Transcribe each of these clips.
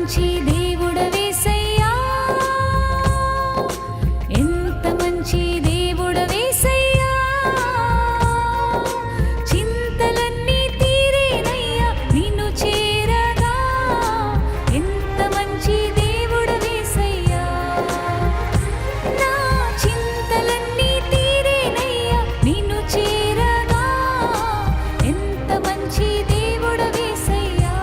మంచి దేవుడవేసయ్యా, ఎంత మంచి దేవుడవేసయ్యా, చింతలన్నీ తీరేనయ్యా నిన్ను చేరగా, ఎంత మంచి దేవుడవేసయ్యా, నా చింతలన్నీ తీరేనయ్యా నిన్ను చేరగా, ఎంత మంచి దేవుడవేసయ్యా.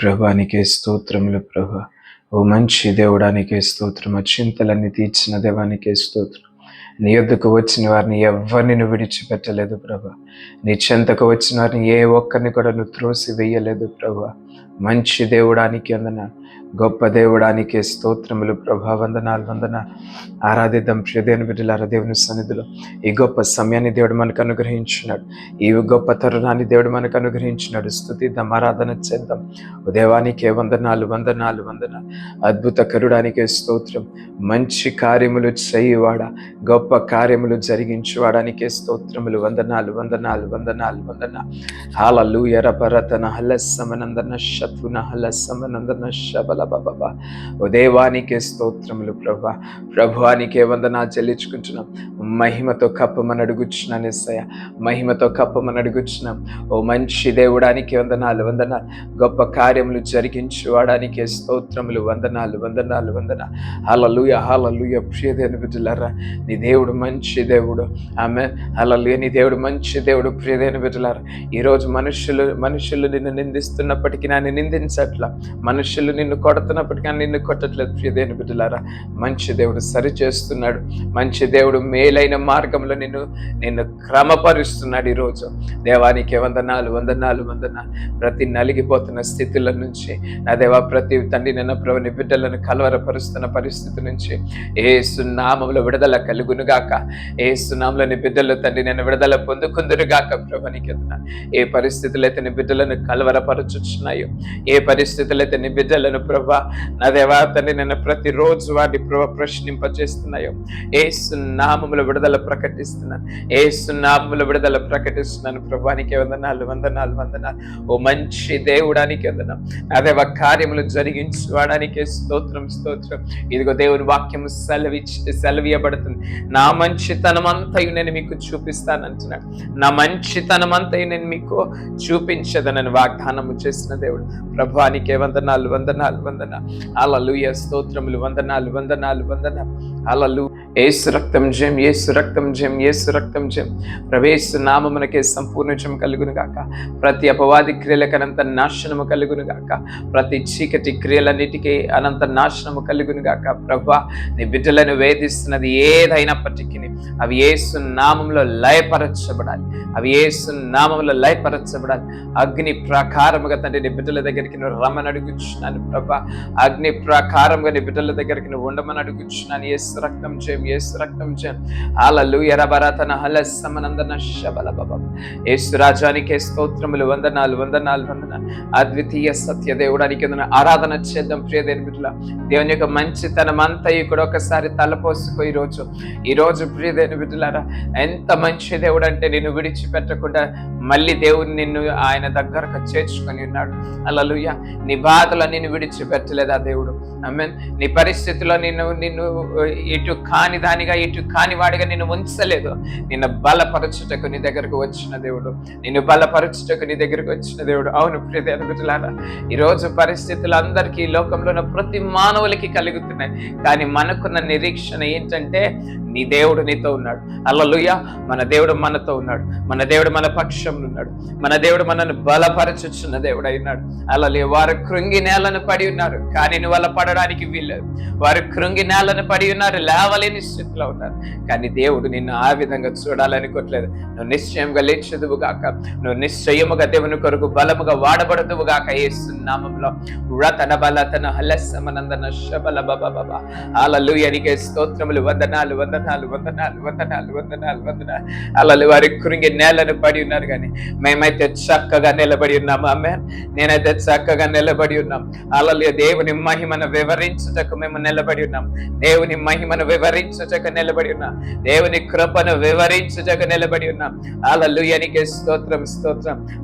ప్రభానికే స్తోత్రములు ప్రభా. ఓ మంచి దేవుడానికే స్తోత్రం. చింతలన్నీ తీర్చిన దేవానికే స్తోత్రం. నీ యొద్దకు వచ్చిన వారిని ఎవరిని నువ్వు విడిచిపెట్టలేదు ప్రభా. నీ చెంతకు వచ్చిన వారిని ఏ ఒక్కరిని కూడా నువ్వు త్రోసి వేయలేదు ప్రభా. మంచి దేవుడానికి వందనాలు, గొప్ప దేవుడానికే స్తోత్రములు ప్రభా. వందనాలు. ఆరాధిద్దాం ప్రియదేవుని బిడ్డలారా. దేవుని సన్నిధిలో ఈ గొప్ప సమయాన్ని దేవుడు మనకు అనుగ్రహించినాడు. ఈ గొప్ప తరుణాన్ని దేవుడు మనకు అనుగ్రహించినాడు. స్తుతిద్దాం, ఆరాధన చేద్దాం. దేవానికే వందనాలు. అద్భుత కరుడానికే స్తోత్రం. మంచి కార్యములు చేయువాడ, గొప్ప కార్యములు జరిగించువాడానికే స్తోత్రములు. వందనాలు. హల్లెలూయా. రబరతన హల్లసమనందన శత్రున హల్లసమనందన శబల బాబా. ఓ దేవానికే స్తోత్రములు ప్రభా. ప్రభువానికే వందనాలు చెల్లించుకుంటున్నాం. మహిమతో కప్పమని అడుగుచున్నాను యేసయ్య, మహిమతో కప్పమని అడుగుచున్నాం. ఓ మంచి దేవుడానికి వందనాలు. గొప్ప కార్యములు జరిగించువాడానికే స్తోత్రములు. వందనాలు. హల్లెలూయా. ప్రియదేవుని బిడ్డలారా, నీ దేవుడు మంచి దేవుడు. ఆమేన్. హల్లెలూయా. నీ దేవుడు మంచి దేవుడు. ప్రియదేవుని బిడ్డలారా, ఈరోజు మనుషులు నిన్ను నిందిస్తున్నప్పటికీ నన్ను నిందించట్లా, మనుషులు నిన్ను కొడుతున్నప్పటికీ నిన్ను కొట్టట్లేదు. ప్రియదేవుని బిడ్డలారా, మంచి దేవుడు సరి చేస్తున్నాడు. మంచి దేవుడు మేలైన మార్గంలో నిన్ను క్రమపరుస్తున్నాడు. ఈరోజు దేవానికి వందనాలు. ప్రతి నలిగిపోతున్న స్థితుల నుంచి నా దేవా, ప్రతి తండ్రి నిన్న ప్రభుని బిడ్డలను కలవరపరుస్తున్న పరిస్థితి నుంచి యేసు నామములో విడుదల కలుగునుగాక. యేసు నామములో నీ బిడ్డలు తండ్రి నేను విడుదల పొందుకుందురుగాక. ప్రభునికి ఏ పరిస్థితులు అయితే నీ బిడ్డలను కలవరపరచుచున్నాయో, ఏ పరిస్థితులు అయితే నీ బిడ్డలను ప్రభా నా దేవా తండ్రి నేను ప్రతిరోజు వాటి ప్రభా ప్రశ్నింపజేస్తున్నాయో, యేసు నామములో విడుదల ప్రకటిస్తున్నాను. యేసు నామములో విడుదల ప్రకటిస్తున్నాను. ప్రభువానికి వందనాలు. ఓ మంచి దేవుడానికి వందనాలు. నా దేవ కార్యములు జరిగించువాడానికి స్తోత్రం. ఇదిగో దేవుని వాక్యము సెలవీయబడుతుంది. నా మంచితనమంతయు నేను మీకు చూపిస్తానంటున్నాడు. నా మంచితనమంతయు నేను మీకు చూపించదనని వాగ్దానము చేసిన దేవుడు. ప్రభువానికి వందనాలు. హల్లెలూయా. స్తోత్రములు. వందనాలు. హల్లెలూయా. యేసు రక్తం జయం. ప్రవేశ నామమునకే సంపూర్ణ జయం కలుగును గాక. ప్రతి అపవాది క్రియలకు అనంత నాశనము కలుగును గాక. ప్రతి చీకటి క్రియలన్నిటికీ అనంత నాశనము కలుగును గాక. ప్రభువా, నీ బిడ్డలను వేధిస్తున్నది ఏదైనప్పటికీ అవి యేసు నామములో లయపరచబడాలి. అగ్ని ప్రకారముగా తండ్రి నీ బిడ్డల దగ్గరికి నువ్వు రమ్మని అడుగుచున్నాను ప్రభా. అగ్ని ప్రకారంగా నీ బిడ్డల దగ్గరికి నువ్వు ఉండమని అడుగుచున్నాను. యేసు రక్తం జయం. హల్లెలూయా. రబరతన హల్లసమనందన శబల బాబా. యేసు రాజానికే స్తోత్రములు. వందనాలు. అద్వితీయ సత్య దేవుడానికి ఆరాధన చేద్దాం. ప్రియదేవుని బిడ్డలారా, దేవుని యొక్క మంచితనం అంతయు కూడా ఒకసారి తలపోసుకో. ఈరోజు ప్రియదేవుని బిడ్డలారా, ఎంత మంచి దేవుడు అంటే నిన్ను విడిచిపెట్టకుండా మళ్ళీ దేవుని నిన్ను ఆయన దగ్గరకు చేర్చుకొని ఉన్నాడు. హల్లెలూయా. నీ బాధలో నిన్ను విడిచిపెట్టలేదు ఆ దేవుడు. ఆమేన్. నీ పరిస్థితిలో నిన్ను ఇటు కాని దానిగా ఇటు కాని వాడిగా నిన్ను ఉంచలేదు. నిన్ను బలపరచుటకు నీ దగ్గరకు వచ్చిన దేవుడు. అవును ప్రియదేవుని బిడ్డలారా, ఈరోజు పరిస్థితులు అందరికీ లోకంలో ఉన్న ప్రతి మానవులకి కలుగుతున్నాయి. కానీ మనకున్న నిరీక్షణ ఏంటంటే నీ దేవుడు నీతో ఉన్నాడు. హల్లెలూయా. మన దేవుడు మనతో ఉన్నాడు. మన దేవుడు మన పక్షంలో ఉన్నాడు. మన దేవుడు మనల్ని బలపరచుచున్న దేవుడు అయినాడు. హల్లెలూయా. వారు కృంగి నేలను పడి ఉన్నారు, కానీ నువ్వు అలా పడడానికి వీల్లేదు. వారు కృంగి నేలను పడి ఉన్నారు, లేవలేని స్థితిలో ఉన్నారు. కానీ దేవుడు నిన్ను ఆ విధంగా చూడాలనుకోవట్లేదు. నువ్వు నిశ్చయంగా లేచెదువు గాక. నువ్వు నిశ్చయముగా దేవుని కొరకు బలముగా వాడబడదువు గాక. యేసు నామములో రతన బలతన హల్లసమనందన శబల బాబా. హల్లెలూయా. నీకే స్తోత్రములు. వందనాలు. హల్లెలూయా. వారి కృంగి నేలను పడి ఉన్నారు, కానీ మేమైతే చక్కగా నిలబడి ఉన్నాము. ఆమేన్. నేనైతే చక్కగా నిలబడి ఉన్నాం. హల్లెలూయా. దేవుని మహిమను వివరించుటకు మేము నిలబడి ఉన్నాం. దేవుని మహిమను వివరించుటకు నిలబడి ఉన్నాం. దేవుని కృపను వివరించుటకు నిలబడి ఉన్నాం. హల్లెలూయా. నీకే స్తోత్రం.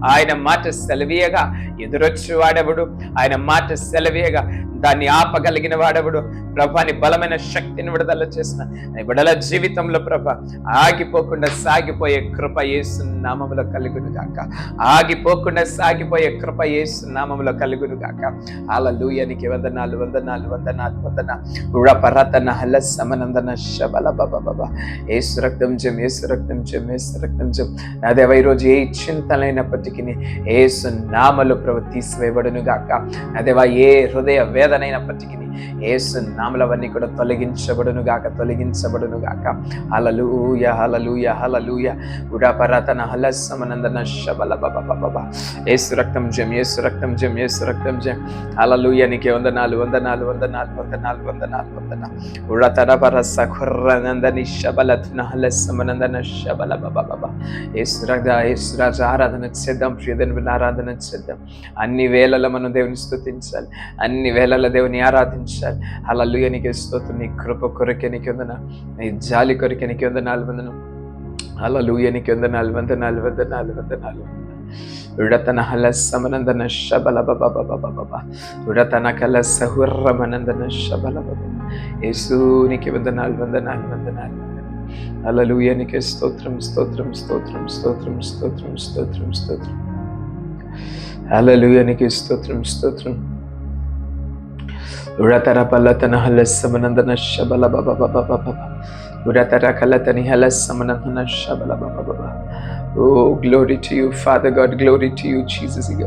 ఆయన మాట సెలవీయగా ఎదురొచ్చు వాడెవడు? ఆయన మాట సెలవీయగా దాన్ని ఆపగలిగిన వాడెవడు? ప్రభా నీ బలమైన శక్తిని విడుదల చేసిన నీ బిడ్డల జీవితంలో ప్రభా ఆగిపోకుండా సాగిపోయే కృప యేసు నామములో కలుగును గాక. ఆగిపోకుండా సాగిపోయే కృప యేసు నామములో కలుగును గాక. హల్లెలూయా. నీకు వందనాలు వందనాలు వందనాలు వందనాలు. ఉడపరతన హలసమనందన శబల బబబబ. యేసు రక్తం జయం, యేసు రక్తం జయం, యేసు రక్తం జయం. నా దేవా, ఈరోజు ఏ చింతలైనప్పటికీ యేసు నామములో ప్రభు తీసివేయబడును గాక. నా దేవా, ఏ హృదయ వేదనైనప్పటికీ యేసు నామములవన్నీ కూడా తొలగించబడును గాక, తొలగించబడును గాక. హల్లెలూయా హల్లెలూయా హల్లెలూయా. ఉడపరతన హలసమనందన శబల బబబబ. యేసు రక్తం జయం, యేసు రక్తం జయం, యేసు రక్తం జయం. హల్లెలూయా. నీకే వందనాలు వందనాలు వందనాలు వందనాలు వందనాలు వందనాలు. ఉడతరబరస ఖుర్రనందని శబలతున హలసమనందన శబల బబబబ. యేసు రాజా ఆరాధన చేద్దాం, ప్రియదేవుని ఆరాధన చేద్దాం. అన్ని వేళల మనం దేవుని స్తుతించాలి, అన్ని వేళల దేవుని ఆరాధించాలి. హల్లెలూయా. నీకే స్తోత్రం. నీ కృప కొరకే నీకే వందనాలు, నీ జాలి కొరకే నీకే వందనాలు వందనాలు. హల్లెలూయా. నీకే వందనాలు వందనాలు వందనాలు వందనాలు. ఉడతన హలసమనందన శబల బబబబబబ. ఉడతన కలస హుర్రమనందన శబల బబ. యేసు నీకే వందనాలు వందనాలు వందనాలు. హల్లెలూయా. నీకే స్తోత్రం స్తోత్రం స్తోత్రం స్తోత్రం స్తోత్రం స్తోత్రం స్తోత్రం. హల్లెలూయా. నీకే స్తోత్రం స్తోత్రం. ఉడతర పల్లతన హలసమనందన Sabala బబబబబబ. ఉడతర కలతని హలసమనందన Sabala బబబబ. Oh, glory to you, Father God. Glory to you, Jesus.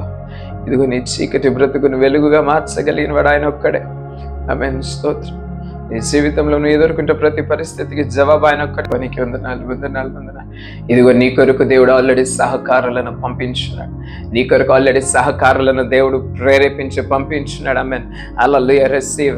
ఇదిగో నీ చీకటి బ్రతుకును వెలుగుగా మార్చగలిగిన వాడు ఆయన ఒక్కడే. ఆమేన్. స్తోత్రం. నీ జీవితంలో నువ్వు ఎదుర్కొంటే ప్రతి పరిస్థితికి జవాబు ఆయన ఒక్కడే. నీకు వందనాలు వందనాలు వందనాలు. ఇదిగో నీ కొరకు దేవుడు ఆల్రెడీ సహకారులను పంపించున్నాడు. నీ కొరకు ఆల్రెడీ సహకారులను దేవుడు ప్రేరేపించి పంపించున్నాడు. Amen. Hallelujah.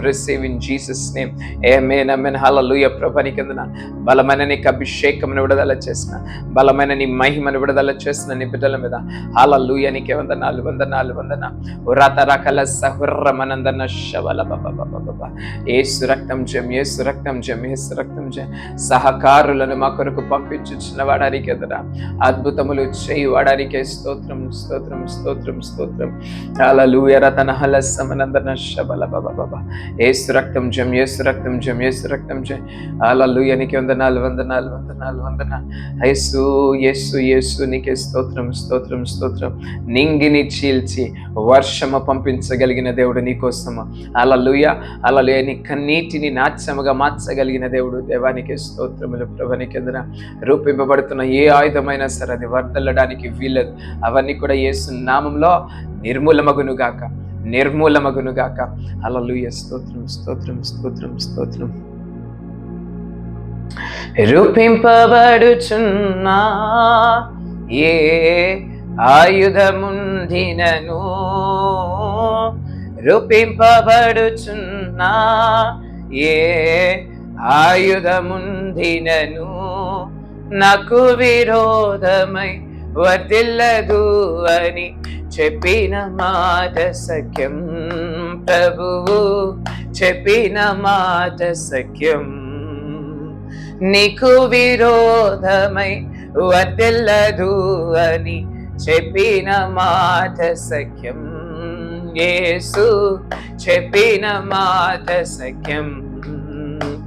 Receive in Jesus name. Amen amen. Hallelujah. ప్రభువా నీకు వందనాలు. బలమైన నీకు అభిషేకమును విడుదల చేసిన, బలమైన నీ మహిమను విడుదల చేసిన నీ బిడ్డల మీద హల్లెలూయా. నీకే వందనాలు వందనాలు వందనాలు. ఉరతరకల సహుర్రమనందన శబల బబబబబ. యేసు రక్తం జయం, యేసు రక్తం జయం, యేసు రక్తం జయం. సహకారులను మా కొరకు పంపించుచున్న వాడానికి ఎదురా అద్భుతములు చేయి వాడానికి స్తోత్రం స్తోత్రం స్తోత్రం స్తోత్రం. హల్లెలూయా. రతన హలసమనందన శబల బబబబ. యేసు రక్తం జయం, యేసు రక్తం జయం, యేసు రక్తం జయం. హల్లెలూయా. నీకే వందనాలు వందనాలు వందనాలు వందనాలు. యేసు యేసు యేసు నీకే స్తోత్రం స్తోత్రం స్తోత్రం. నింగిని చీల్చి వర్షము పంపించగలిగిన దేవుడు నీకోసము. హల్లెలూయా హల్లెలూయా. నీ కన్నీటిని నాట్యముగా మార్చగలిగిన దేవుడు. దేవానికి స్తోత్రములు. ప్రభునికి ఎదుర రూపింపబడుతున్న ఏ ఆయుధమైనా సరే అది వర్దలడానికి వీలదు. అవన్నీ కూడా యేసు నామములో నిర్మూలమగునుగాక, నిర్మూలమగునుగాక. హల్లెలూయా. స్తోత్రం స్తోత్రం స్తోత్రం స్తోత్రం. రూపింపబడుచున్నా ఏ ఆయుధముందినను, రూపింపబడుచున్నా ఏ ఆయుధముందినను నాకు విరోధమై వర్ధిల్లదు అని చెప్పిన మాట సఖ్యం. ప్రభువు చెప్పిన మాట సఖ్యం. నీకు విరోధమై వర్ధిల్లదు అని చెప్పిన మాట సఖ్యం. యేసు చెప్పిన మాట సఖ్యం.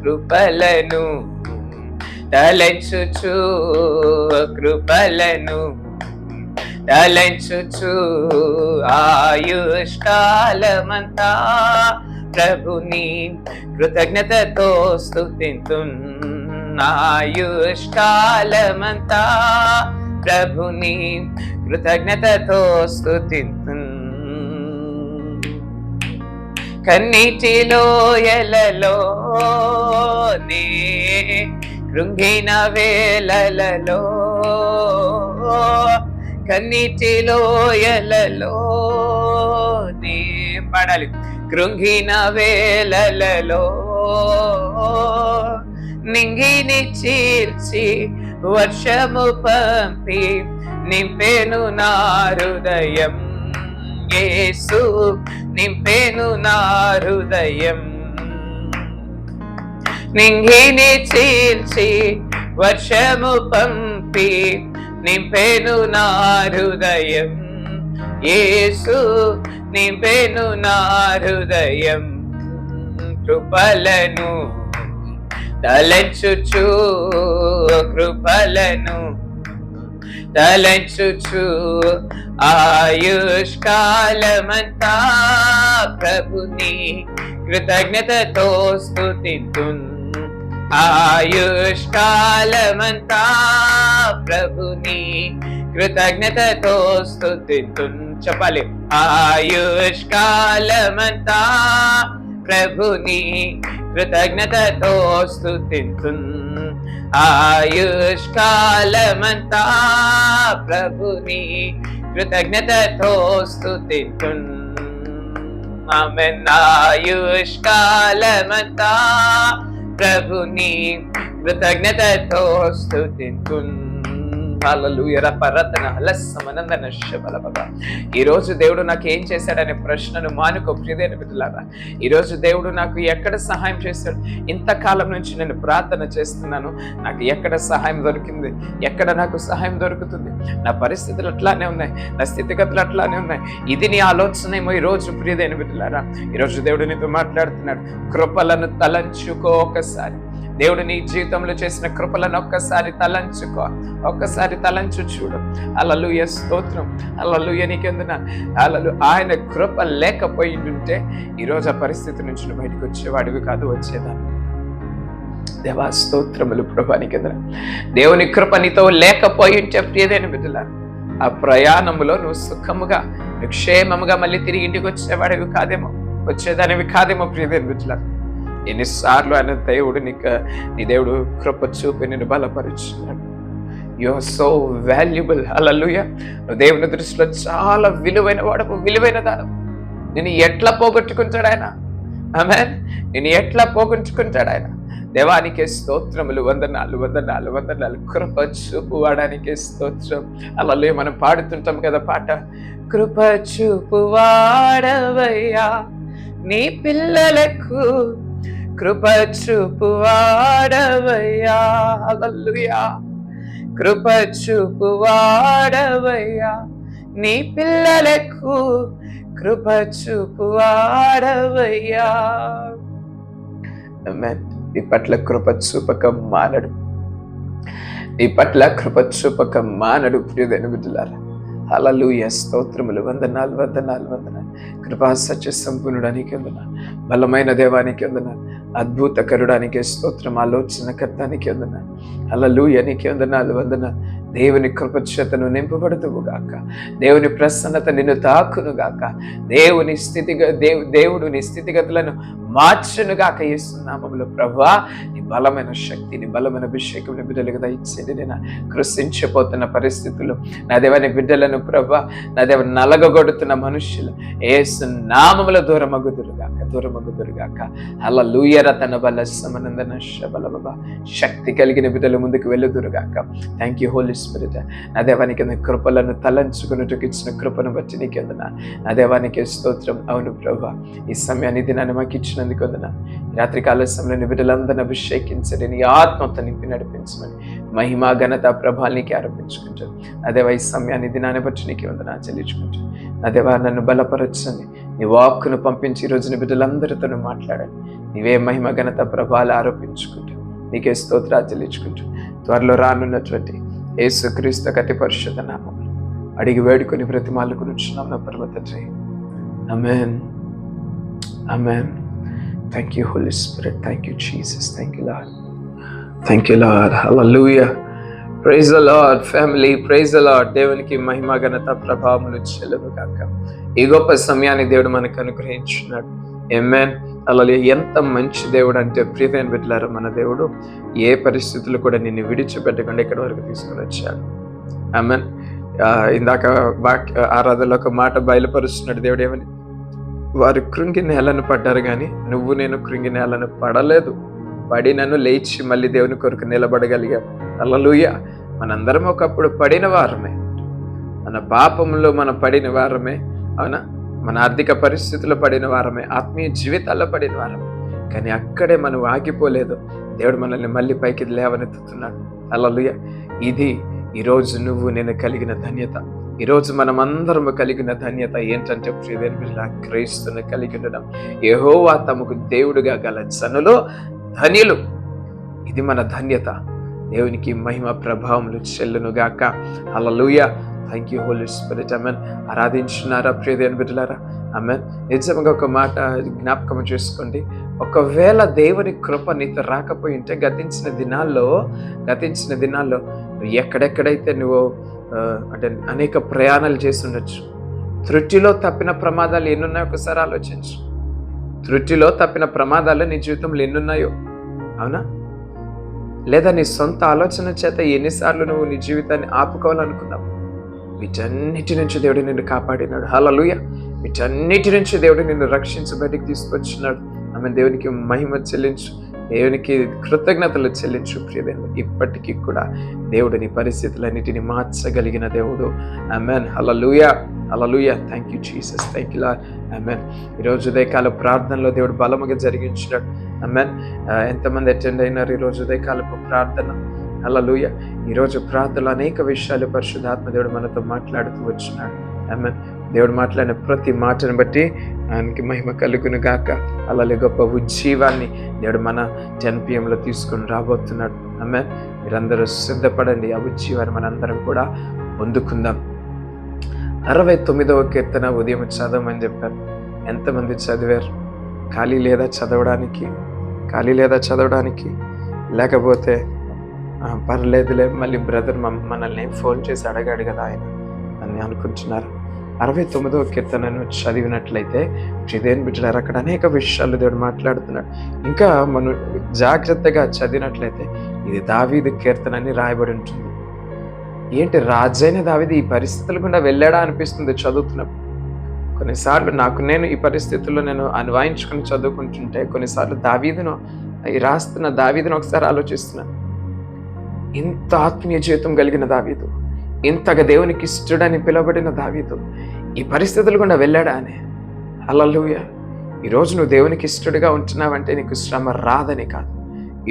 కృపలను తలంచుచు, కృపలను తలంచుచు ఆయుష్కాలమంతా ప్రభుని కృతజ్ఞతతో స్తుతింతున్. ఆయుష్కాలమంతా ప్రభుని కృతజ్ఞతతో స్తుతింతున్. కన్నీటిలో ఎలలో నే కృంగిన వేళలలో, కన్నీటిలో ఎలలో నే పడాలి. కృంగిన వేళలలో నింగిని చీల్చి వర్షము పంపి నింపెను నా హృదయం. యేసు నింపెను నా హృదయం. నింగిని చీల్చి వర్షము పంపి నింపెను నా హృదయం. యేసు నింపెను నా హృదయం. కృపలను తలంచుచు కృపలను తలంచుచు ఆయుష్కాలమంతా ప్రభుని కృతజ్ఞతతో స్తుతింతున్ ఆయుష్కాలమంతా ప్రభుని కృతజ్ఞతతో స్తుతింతున్ చెప్పాలి ఆయుష్కాలమంతా ప్రభుని కృతజ్ఞతతో స్తుతింతున్ ఆయుష్కాలమంతా ప్రభుని కృతజ్ఞతతో స్తుతింతున్ ఆమేన్ ఆయుష్కాలమంతా ప్రభుని కృతజ్ఞతతో స్తుతింతున్ హల్లెలూయా రపరతన హలస్సమనందన శబలబబ. ఈరోజు దేవుడు నాకు ఏం చేశాడనే ప్రశ్నను మానుకో ప్రియమైన బిడ్డలారా. ఈరోజు దేవుడు నాకు ఎక్కడ సహాయం చేశాడు? ఇంతకాలం నుంచి నేను ప్రార్థన చేస్తున్నాను, నాకు ఎక్కడ సహాయం దొరికింది, ఎక్కడ నాకు సహాయం దొరుకుతుంది? నా పరిస్థితులు అట్లానే ఉన్నాయి, నా స్థితిగతులు అట్లానే ఉన్నాయి. ఇది నీ ఆలోచన ఏమో ఈరోజు ప్రియమైన బిడ్డలారా. ఈరోజు దేవుడు నీతో మాట్లాడుతున్నాడు. కృపలను తలంచుకో ఒకసారి. దేవుడు నీ జీవితంలో చేసిన కృపలను ఒక్కసారి తలంచుకో, ఒక్కసారి తలంచు చూడు. హల్లెలూయా స్తోత్రం. హల్లెలూయా నీకెందున హల్లెలూయా. ఆయన కృప లేకపోయి ఉంటే ఈరోజు ఆ పరిస్థితి నుంచి నువ్వు బయటకు వచ్చేవాడివి కాదు, వచ్చేదాన్ని. దేవా స్తోత్రములు ప్రభా నీకెందున. దేవుని కృప నీతో లేకపోయి ఉంటే ప్రియమైన బిడ్డలారా, ఆ ప్రయాణములో నువ్వు సుఖముగా నువ్వు క్షేమముగా మళ్ళీ తిరిగి ఇంటికి వచ్చేవాడివి కాదేమో, వచ్చేదానివి కాదేమో ప్రియమైన బిడ్డలారా. ఎన్నిసార్లు ఆయన దేవుడు నీ దేవుడు కృప చూపి నిన్ను బలపరుచున్నాడు. You are so valuable. Hallelujah. నువ్వు దేవుని దృష్టిలో చాలా విలువైన వాడవు, విలువైన దానవు. నిన్ను ఎట్లా పోగొట్టుకుంటాడు ఆయన? ఆమేన్. నిన్ను ఎట్లా పోగొట్టుకుంటాడు ఆయన? దేవానికే స్తోత్రములు, వందనాలు వందనాలు వందనాలు. కృప చూపు వాడానికే స్తోత్రం. హల్లెలూయా. మనం పాడుతుంటాం కదా పాట, కృప చూపు వాడవయ్యా నీ పిల్లలకు, కృప చూపు వాడవయ్యా. హల్లెలూయా. కృప చూపు వాడవయ్యా నీ పిల్లలకు, కృప చూపు వాడవయ్యా. ఆమేన్. నీ పట్ల కృప చూపక మానడు, నీ పట్ల కృప చూపక మానడు ప్రియమైన బిడ్డలారా. హల్లెలూయా స్తోత్రములు, వందనాలు వందనాలు వందనాలు. కృపా సత్య సంపూర్ణుడానికి వందనాలు, బలమైన దేవానికి వందనాలు, అద్భుతకరుడానికి స్తోత్రం, ఆలోచనకర్తానికి వందనాలు. హల్లెలూయా నీకే వందనాలు వందనాలు. దేవుని కృపచేతను నింపబడుతువు గాక, దేవుని ప్రసన్నత నిన్ను తాకును గాక, దేవుని దేవుడు నీ స్థితిగతులను మార్చును గాక. యేసు నామములో ప్రభువా నీ బలమైన శక్తిని, బలమైన అభిషేకం నీ బిడ్డలకు దయచేయండి. నేను కృషించిపోతున్న పరిస్థితుల్లో నా దేవాని బిడ్డలను ప్రభువా, నా దేవ నలగగొడుతున్న మనుష్యులు యేసు నామములో దూరమగుదురుగాక, దూరమగుదురుగాక. హల్లెలూయా రతన బల సమనందన శబలబబ. శక్తి కలిగిన బిడ్డలు ముందుకు వెళ్ళుదురుగాక. Thank you Holy Spirit. నా దేవానికి కృపలను తలంచుకున్నట్టుకు ఇచ్చిన కృపను బట్టి నీకు వందనా. నా దేవానికి స్తోత్రం. అవును ప్రభువా, ఈ సమయాన్ని దినాన్ని మాకు ఇచ్చినందుకు వందనా. రాత్రికాల సమయంలో బిడ్డలందరినీ అభిషేకించండి, నీ ఆత్మతో నింపి నడిపించమని మహిమ ఘనత ప్రభావానికి ఆరోపించుకుంటాను. అదేవా ఈ సమయాన్ని దినాన్ని బట్టి నీకు వందనా చెల్లించుకుంటాను. అదేవా నన్ను బలపరచండి, నీ వాక్కును పంపించి ఈ రోజున బిడ్డలందరితో మాట్లాడండి. నీవే మహిమ ఘనత ప్రభావాలు ఆరోపించుకుంటూ నీకే స్తోత్రాలు చెల్లించుకుంటూ త్వరలో రానున్నటువంటి యేసుక్రీస్తు అతి పరిశుద్ధ నామములో అడిగి వేడుకొని బ్రతిమాలుకొనుచున్నాం నా పరమ తండ్రి. Amen. Amen. Thank you Holy Spirit. Thank you Jesus. Thank you Lord. Thank you Lord. Hallelujah. Praise the Lord family. Praise the Lord. దేవునికి మహిమ ఘనత ప్రభావములు చెల్లును గాక. ఈ గొప్ప సమయాన్ని దేవుడు మనకు అనుగ్రహించున్నాడు. ఆమేన్. హల్లెలూయా. ఎంత మంచి దేవుడు అంటే ప్రియమైన బిడ్డలారా, మన దేవుడు ఏ పరిస్థితులు కూడా నిన్ను విడిచిపెట్టకుండా ఇక్కడి వరకు తీసుకుని వచ్చాడు. ఆమేన్. ఇందాక ఆరాధనలో ఒక మాట బయలుపరుస్తున్నాడు దేవుడు. ఏమని? వారు కృంగి నేలను పడ్డారు కానీ నువ్వు నేను కృంగి నేలను పడలేదు, పడినను లేచి మళ్ళీ దేవుని కొరకు నిలబడగలిగాం. హల్లెలూయా. మనందరం ఒకప్పుడు పడిన వారమే, మన పాపంలో మనం పడిన వారమే, అవునా? మన ఆర్థిక పరిస్థితుల్లో పడిన వారమే, ఆత్మీయ జీవితాల్లో పడిన వారమే. కానీ అక్కడే మనం ఆగిపోలేదు. దేవుడు మనల్ని మళ్ళీ పైకి లేవనెత్తుతున్నాడు. హల్లెలూయా. ఇది ఈరోజు నువ్వు నేను కలిగిన ధన్యత. ఈరోజు మనం అందరము కలిగిన ధన్యత ఏంటంటే ప్రియమైన బిడ్డలారా, క్రీస్తును కలిగి ఉండడం. యెహోవా తమకు దేవుడుగా గల జనులు ధన్యులు. ఇది మన ధన్యత. దేవునికి మహిమ ప్రభావములు చెల్లును గాక. Hallelujah. Thank you Holy Spirit. Amen. ఆరాధించున్నారా ప్రియమైన బిడ్డలారా? ఆమేన్. నిజంగా ఒక మాట జ్ఞాపకం చేసుకోండి. ఒకవేళ దేవుని కృప నీతో రాకపోయి ఉంటే గతించిన దినాల్లో ఎక్కడెక్కడైతే నువ్వు అంటే అనేక ప్రయాణాలు చేసి ఉండొచ్చు. త్రుటిలో తప్పిన ప్రమాదాలు ఎన్నున్నాయో ఒకసారి ఆలోచించు. త్రుటిలో తప్పిన ప్రమాదాలు నీ జీవితంలో ఎన్నున్నాయో, అవునా? లేదా నీ సొంత ఆలోచన చేత ఎన్నిసార్లు నువ్వు నీ జీవితాన్ని ఆపుకోవాలనుకున్నావు? వీటన్నిటి నుంచి దేవుడు నిన్ను కాపాడినాడు. హల్లెలూయా. వీటన్నిటి నుంచి దేవుడు నిన్ను రక్షించి బయటికి తీసుకొచ్చినాడు. ఆమె దేవునికి మహిమ చెల్లించు, దేవునికి కృతజ్ఞతలు చెల్లించు ప్రియదేవుడు. ఇప్పటికీ కూడా దేవుడు నీ పరిస్థితులన్నిటిని మార్చగలిగిన దేవుడు. Amen. Hallelujah. Hallelujah. Thank you Jesus. Thank you Lord. Amen. ఈరోజు ఉదయకాల ప్రార్థనలో దేవుడు బలముగా జరిగించినాడు. ఆమేన్. ఎంతమంది అటెండ్ అయినారు ఈరోజు ఉదయకాలపు ప్రార్థన? హల్లెలూయా. ఈరోజు ప్రార్థనలో అనేక విషయాలు పరిశుద్ధాత్మ దేవుడు మనతో మాట్లాడుతూ వచ్చినాడు. ఆమేన్. దేవుడు మాట్లాడిన ప్రతి మాటను బట్టి ఆయనకి మహిమ కలుగును గాక. అలాగే గొప్ప ఉజ్జీవాన్ని దేవుడు మన 10 PM తీసుకొని రాబోతున్నాడు. ఆమేన్. మీరందరూ సిద్ధపడండి. ఆ ఉజ్జీవాన్ని మనందరం కూడా పొందుకుందాం. 69వ కీర్తన ఉదయం చదవమని చెప్పారు. ఎంతమంది చదివారు? ఖాళీ లేదా చదవడానికి? లేకపోతే పర్లేదులే, మళ్ళీ బ్రదర్ మనల్ని ఫోన్ చేసి అడగాడు కదా ఆయన అని అనుకుంటున్నారు. 69వ కీర్తనను చదివినట్లయితే ప్రియదేవుని బిడ్డలారా, అక్కడ అనేక విషయాలు దేవుడు మాట్లాడుతున్నాడు. ఇంకా మనం జాగ్రత్తగా చదివినట్లయితే ఇది దావీదు కీర్తన అని రాయబడి ఉంటుంది. ఏంటి, రాజైన దావీదు ఈ పరిస్థితుల గుండా వెళ్ళాడా అనిపిస్తుంది చదువుతున్నప్పుడు. కొన్నిసార్లు నేను ఈ పరిస్థితుల్లో నేను అన్వయించుకుని చదువుకుంటుంటే కొన్నిసార్లు రాస్తున్న దావీదును ఒకసారి ఆలోచిస్తున్నాను. ఇంత ఆత్మీయ జీవితం కలిగిన దావీదు, ఇంతగా దేవునికి ఇష్టడని పిలువబడిన దావీదు ఈ పరిస్థితులు గుండా వెళ్ళాడా అని. హల్లెలూయా. ఈరోజు నువ్వు దేవునికి ఇష్టడుగా ఉంటున్నావంటే నీకు శ్రమ రాదని కాదు.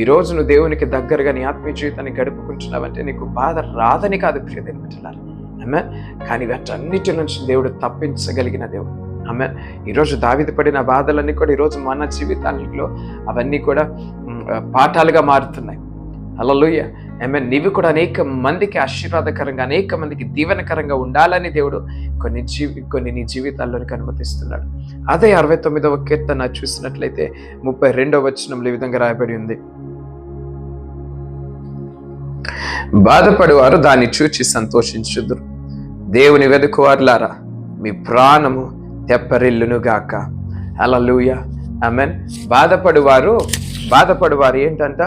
ఈరోజు నువ్వు దేవునికి దగ్గరగా నీ ఆత్మీయ జీవితాన్ని గడుపుకుంటున్నావంటే నీకు బాధ రాదని కాదు ప్రియదేవుని బిడ్డలారా. ఆమేన్. కానీ వీటన్నిటి నుంచి దేవుడు తప్పించగలిగిన దేవుడు. ఆమేన్. ఈరోజు దావీదు పడిన బాధలన్నీ కూడా ఈరోజు మన జీవితాలలో అవన్నీ కూడా పాఠాలుగా మారుతున్నాయి. హల్లెలూయా. ఆమేన్. నీవు కూడా అనేక మందికి ఆశీర్వాదకరంగా, అనేక మందికి దీవెనకరంగా ఉండాలని దేవుడు కొన్ని నీ జీవితాల్లోనికి అనుమతిస్తున్నాడు. అదే 69వ కీర్తన చూసినట్లయితే 32వ వచనంలో ఈ విధంగా రాయబడి ఉంది. బాధపడేవారు దాన్ని చూచి సంతోషించుదురు. దేవుని వెదుకువారులారా, మీ ప్రాణము తెప్పరిల్లును గాక. హల్లెలూయా. ఆమేన్. బాధపడువారు ఏంటంట?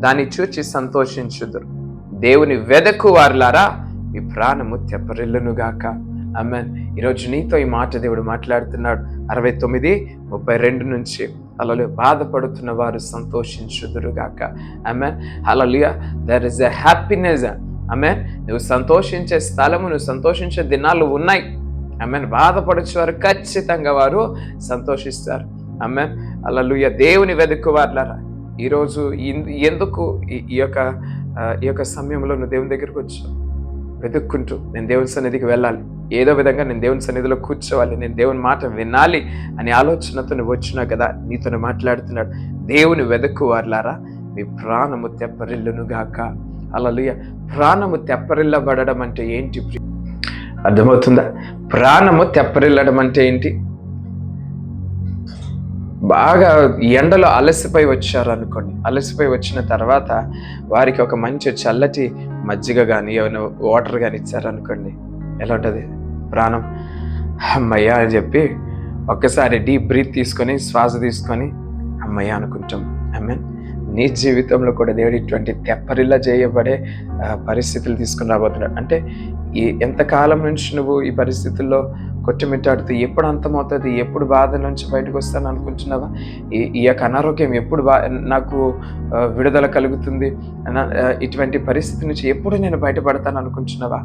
దాన్ని చూచి సంతోషించుదురు. దేవుని వెదకువారులారా, మీ ప్రాణము తెప్పరిల్లును గాక. ఆమేన్. ఈరోజు నీతో ఈ మాట దేవుడు మాట్లాడుతున్నాడు. 69:32 నుంచి. హల్లెలూయా. బాధపడుతున్న వారు సంతోషించుదురు గాక. Amen. Hallelujah. There is a happiness. Amen. నువ్వు సంతోషించే స్థలము, నువ్వు సంతోషించే దినాలు ఉన్నాయి. ఆమేన్. బాధపడుచువారు ఖచ్చితంగా వారు సంతోషిస్తారు. ఆమేన్. హల్లెలూయా. దేవుని వెదుకువారులారా, ఈరోజు ఎందుకు ఈ యొక్క సమయంలో నువ్వు దేవుని దగ్గరికి వచ్చావు? వెతుక్కుంటూ నేను దేవుని సన్నిధికి వెళ్ళాలి, ఏదో విధంగా నేను దేవుని సన్నిధిలో కూర్చోవాలి, నేను దేవుని మాట వినాలి అనే ఆలోచనతో నువ్వు వచ్చినావు కదా. నీతో మాట్లాడుతున్నాడు. దేవుని వెదకువారులారా, మీ ప్రాణము తెప్పరిల్లును గాక. హల్లెలూయా. ప్రాణము తెప్పరిల్లబడడం అంటే ఏంటి? అర్థమవుతుందా? ప్రాణము తెప్పరిల్లడం అంటే ఏంటి? బాగా ఎండలో అలసిపోయి వచ్చారు అనుకోండి. అలసిపోయి వచ్చిన తర్వాత వారికి ఒక మంచి చల్లటి మజ్జిగ కానీ ఏమైనా వాటర్ కానీ ఇచ్చారనుకోండి, ఎలా ఉంటుంది? ప్రాణం అమ్మయ్య అని చెప్పి ఒక్కసారి డీప్ బ్రీత్ తీసుకొని, శ్వాస తీసుకొని అమ్మయ్య అనుకుంటాం. ఆమేన్. నీ జీవితంలో కూడా దేవుడు ఇటువంటి తెప్పరిల్లా చేయబడే పరిస్థితులు తీసుకుని రాబోతున్నాడు. అంటే ఎంతకాలం నుంచి నువ్వు ఈ పరిస్థితుల్లో కొట్టుమిట్టాడుతూ ఎప్పుడు అంతమవుతుంది, ఎప్పుడు బాధ నుంచి బయటకు వస్తాను అనుకుంటున్నావా? ఈ యొక్క అనారోగ్యం ఎప్పుడు నాకు విడుదల కలుగుతుంది, ఇటువంటి పరిస్థితి నుంచి ఎప్పుడు నేను బయటపడతాను అనుకుంటున్నావా?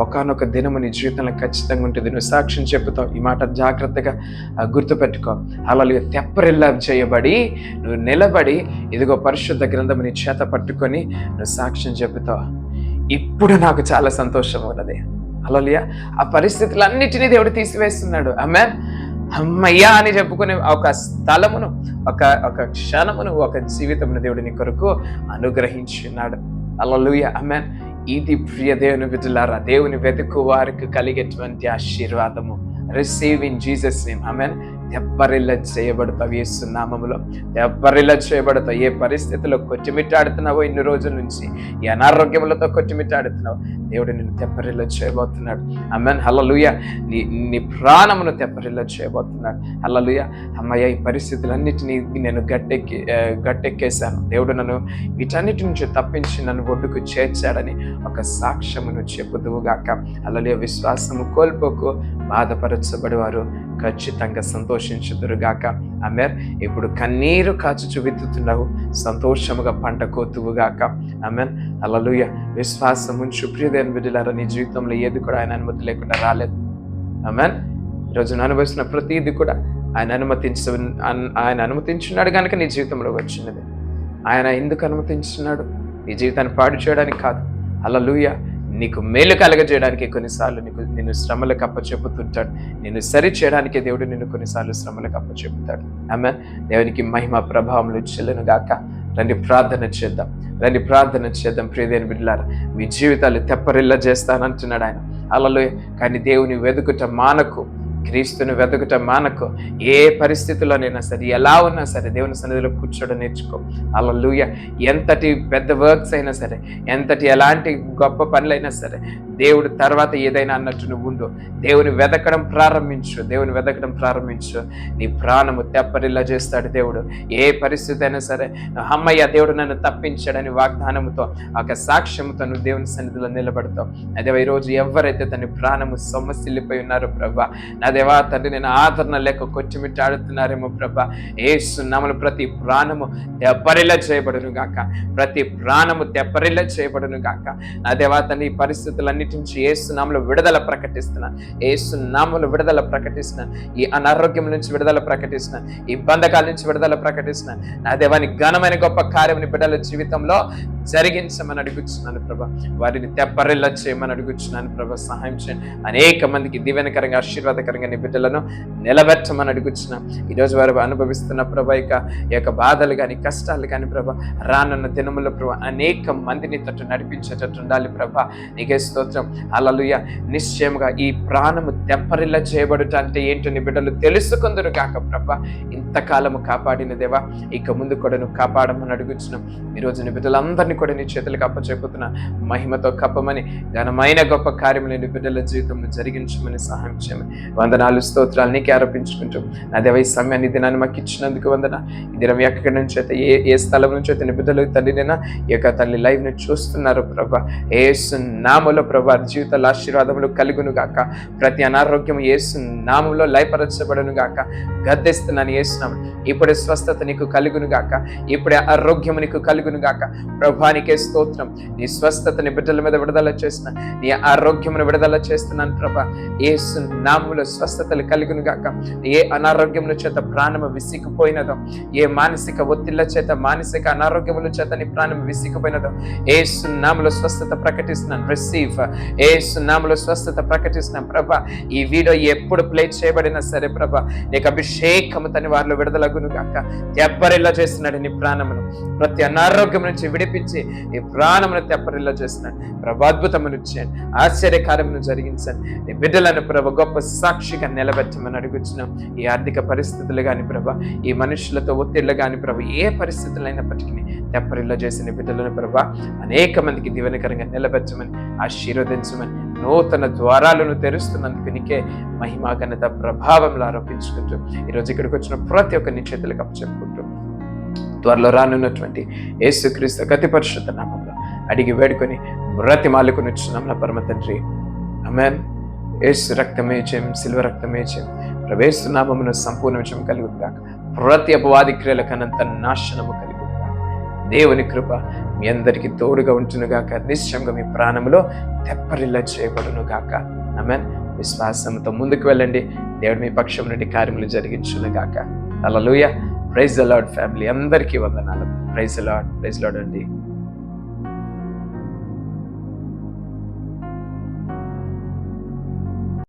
ఒకానొక దినము నీ జీవితంలో ఖచ్చితంగా ఉంటుంది. నువ్వు సాక్ష్యం చెబుతావు. ఈ మాట జాగ్రత్తగా గుర్తుపెట్టుకో. అలాగే తెప్పరిల్లా చేయబడి నువ్వు నిలబడి ఇదిగో పరిశుద్ధ గ్రంథం నీ చేత పట్టుకొని నువ్వు సాక్ష్యం చెబుతావు. ఇప్పుడు నాకు చాలా సంతోషం ఉన్నది. హల్లెలూయా. ఆ పరిస్థితులన్నిటినీ దేవుడు తీసివేస్తున్నాడు. ఆమేన్. అమ్మయ్యా అని చెప్పుకునే ఒక స్థలమును, ఒక క్షణమును, ఒక జీవితమును దేవుడు నీ కొరకు అనుగ్రహించున్నాడు. హల్లెలూయా. ఆమేన్. ఇది ప్రియ దేవుని బిడ్డలారా, దేవుని వెతుకు వారికి కలిగేటువంటి ఆశీర్వాదము. Receive in Jesus name. Amen. దెబ్బరిల్ల చేయబడతావు యేసు నామములో. దెబ్బరిల్ల చేయబడతావు. ఏ పరిస్థితిలో కొట్టుమిట్టాడుతున్నావో ఇన్ని రోజుల నుంచి, ఈ అనారోగ్యములతో కొట్టుమిట్టాడుతున్నావు, దేవుడు నిన్ను దెబ్బరిల్ల చేయబోతున్నాడు. ఆమేన్. హల్లెలూయా. నీ ప్రాణమును దెబ్బరిల్ల చేయబోతున్నాడు. హల్లెలూయా. అమ్మయ్య, ఈ పరిస్థితులన్నిటినీ నేను గట్టెక్కేశాను, దేవుడు నన్ను వీటన్నిటి నుంచి తప్పించి నన్ను ఒడ్డుకు చేర్చాడని ఒక సాక్ష్యమును చెప్పుదువుగాక. హల్లెలూయా. విశ్వాసము కోల్పోకు, బాధపరచబడేవారు ఖచ్చితంగా సంతోషించుదురుగాక. ఆమేన్. ఇప్పుడు కన్నీరు కాచుచు విత్తుతున్నావు, సంతోషముగా పంట కోతువుగాక. ఆమేన్. హల్లెలూయా. విశ్వాసం ఉంచు ప్రియదేవుని బిడ్డలారా, నీ జీవితంలో ఏది కూడా ఆయన అనుమతి లేకుండా రాలేదు. ఆమేన్. ఈరోజు నేను అనుభవిస్తున్న ప్రతిదీ కూడా ఆయన అనుమతించున్నాడు కనుక నీ జీవితంలో వచ్చినది. ఆయన ఎందుకు అనుమతించున్నాడు? నీ జీవితాన్ని పాడు చేయడానికి కాదు. హల్లెలూయా. నీకు మేలు కలగజేయడానికి కొన్నిసార్లు నిన్ను శ్రమలకు అప్పచెప్పుతుంటాడు. నిన్ను సరి చేయడానికి దేవుడు నిన్ను కొన్నిసార్లు శ్రమలకు అప్పచెప్పుతాడు. ఆమేన్. దేవునికి మహిమ ప్రభావములు చెల్లును గాక. రండి ప్రార్థన చేద్దాం. ప్రియదేవుని బిడ్డలారా, మీ జీవితాలు తెప్పరిల్ల చేస్తానంటున్నాడు ఆయన. హల్లెలూయా. కానీ దేవుని వెతుకుట మానకు, క్రీస్తుని వెతుకుట మానకు. ఏ పరిస్థితుల్లోనైనా సరే, ఎలా ఉన్నా సరే, దేవుని సన్నిధిలో కూర్చోడం నేర్చుకో. హల్లెలూయా. ఎంతటి పెద్ద వర్క్స్ అయినా సరే, ఎలాంటి గొప్ప పనులైనా సరే, దేవుడు తర్వాత ఏదైనా అన్నట్టు నువ్వు ఉండు. దేవుని వెతకడం ప్రారంభించు. నీ ప్రాణము తెప్పరిల్లా చేస్తాడు దేవుడు. ఏ పరిస్థితి అయినా సరే, అమ్మయ్య దేవుడు నన్ను తప్పించాడని వాగ్దానముతో, ఒక సాక్ష్యముతో నువ్వు దేవుని సన్నిధిలో నిలబడతావు. అదే ఈరోజు ఎవరైతే తన ప్రాణము సొమ్మసిల్లిపోయి ఉన్నారో ప్రభా, నా దేవా తండ్రి, నేను ఆదరణ లేక కొచ్చిమిట్టాడుతున్నారేమో ప్రభా, యేసు నామములో ప్రతి ప్రాణము తెప్పరిల్ల చేయబడును గాక. నా దేవా తండ్రి, ఈ పరిస్థితులన్నిటి నుంచి యేసు నామములో విడుదల ప్రకటిస్తున్నాను. ఈ అనారోగ్యం నుంచి విడుదల ప్రకటిస్తున్నాను. ఈ బంధకాల నుంచి విడుదల ప్రకటిస్తున్నాను. నా దేవాని ఘనమైన గొప్ప కార్యముని బిడ్డల జీవితంలో జరిగించమని అడుగుతున్నాను ప్రభా. వారిని తెప్పరిల్ల చేయమని అడుగుతున్నాను ప్రభా. సహాయం చేయండి. అనేక మందికి దీవెనకరంగా, ఆశీర్వాదకరంగా నీ బిడ్డలను నిలబెట్టమని అడుగుతున్నాను. ఈరోజు వారు అనుభవిస్తున్న ప్రభా ఈ యొక్క బాధలు కానీ, కష్టాలు కానీ ప్రభా, రానున్న దినముల్లో ప్రభా అనేక మందిని తట్టు నడిపించేటట్టు ఉండాలి ప్రభా. నీకే స్తోత్రం. హల్లెలూయా. నిశ్చయముగా ఈ ప్రాణము తెప్పరిల్ల చేయబడుట అంటే ఏంటో నీ బిడ్డలు తెలుసుకుందరు కాక ప్రభా. ఇంతకాలము కాపాడిన దేవా, ఇక ముందు కూడా నువ్వు కాపాడమని అడుగుతున్నాం. ఈరోజు నీ బిడ్డలందరినీ కూడా నీ చేతులకు అప్పచెప్పుతున్నా. మహిమతో కప్పమని, ఘనమైన గొప్ప కార్యములు నీ బిడ్డల జీవితంలో జరిగించమని సహాయం చేయమని వందనాలు, స్తోత్రాలు నీకే ఆరోపించుకుంటూ, నా దేవ ఈ సమయాన్ని దినాన్ని మాకు ఇచ్చినందుకు వందన. ఈ దినం ఎక్కడి నుంచి అయితే, ఏ స్థలం నుంచి అయితే నీ బిడ్డలు తండ్రినైనా ఈ యొక్క తల్లి లైవ్ ని చూస్తున్నారు ప్రభా, యేసు నామములో ప్రభా జీవితాల ఆశీర్వాదములు కలుగును గాక. ప్రతి అనారోగ్యం యేసు నామములో లయపరచబడును గాక. గద్దిస్తున్నాను యేసు నామములో. ఇప్పుడే స్వస్థత నీకు కలుగును గాక. ఇప్పుడే ఆరోగ్యము నీకు కలుగును గాక. ప్రభానికే స్తోత్రం. నీ స్వస్థతని బిడ్డల మీద విడుదల చేసిన, నీ ఆరోగ్యమును విడుదల చేస్తున్నాను ప్రభా. యేసు నామములో స్వస్థతలు కలుగును గాక. ఏ అనారోగ్యముల చేత ప్రాణము విసిగిపోయినదో, ఏ మానసిక ఒత్తిళ్ల చేత, మానసిక అనారోగ్యముల చేత నీ ప్రాణం విసిగిపోయినదో, యేసు నామములో స్వస్థత ప్రకటిస్తున్నాను. రిసీవ్. యేసు నామములో స్వస్థత ప్రకటిస్తున్నాను ప్రభా. ఈ వీడియో ఎప్పుడు ప్లే చేయబడినా సరే ప్రభా, నీకు అభిషేకము తని వారిలో విడుదలగును గాక. తెప్పరిల్లా చేస్తున్నాడు నీ ప్రాణమును. ప్రతి అనారోగ్యం నుంచి విడిపించి ఈ ప్రాణమును తెప్పరిల్లా చేస్తున్నాడు ప్రభా. అద్భుతమును చేయండి, ఆశ్చర్యకార్యమును జరిగించండి. నీ బిడ్డలను ప్రభా గొప్ప సాక్షిగా నిలబెట్టమని అడుగుతున్నాం. ఈ ఆర్థిక పరిస్థితులు కానీ ప్రభా, ఈ మనుషులతో ఒత్తిళ్లు కానీ ప్రభా, ఏ పరిస్థితులు అయినప్పటికీ తెప్పరిల్లా చేసిన బిడ్డలను ప్రభా అనేక మందికి దీవెనకరంగా నిలబెట్టమని, ఆశీర్వదించమని, నూతన ద్వారాలను తెరుస్తున్నందుకు నీకే మహిమ, ఘనత, ప్రభావంలో ఆరోపించుకుంటూ ఈరోజు ఇక్కడికి వచ్చిన ప్రతి ఒక్క నీ చేతులకు అప్పచెప్పుకుంటూ త్వరలో రానున్నటువంటి యేసుక్రీస్తు అతి పరిశుద్ధ నామములో అడిగి వేడుకొని బ్రతిమాలుకొని వచ్చున్నాం నా పరమ తండ్రి. ఆమేన్. యేసు రక్తమే జయం, సిల్వ రక్తమే జయం. యేసు నామమున సంపూర్ణ విజయం కలుగుగాక. ప్రతి అపవాది క్రియలకు అనంత నాశనము కలుగుగాక. దేవుని కృప మీ అందరికీ తోడుగా ఉంటునుగాక. నిశ్చయంగా మీ ప్రాణములో తెప్పరిల్లా చేయబడును గాక. ఆమేన్. విశ్వాసంతో ముందుకు వెళ్ళండి. దేవుడు మీ పక్షం నుండి కార్యములు జరిగించునుగాక. Hallelujah. Praise the Lord family. అందరికీ వందనాలు. Praise the Lord. Praise the Lord అండి.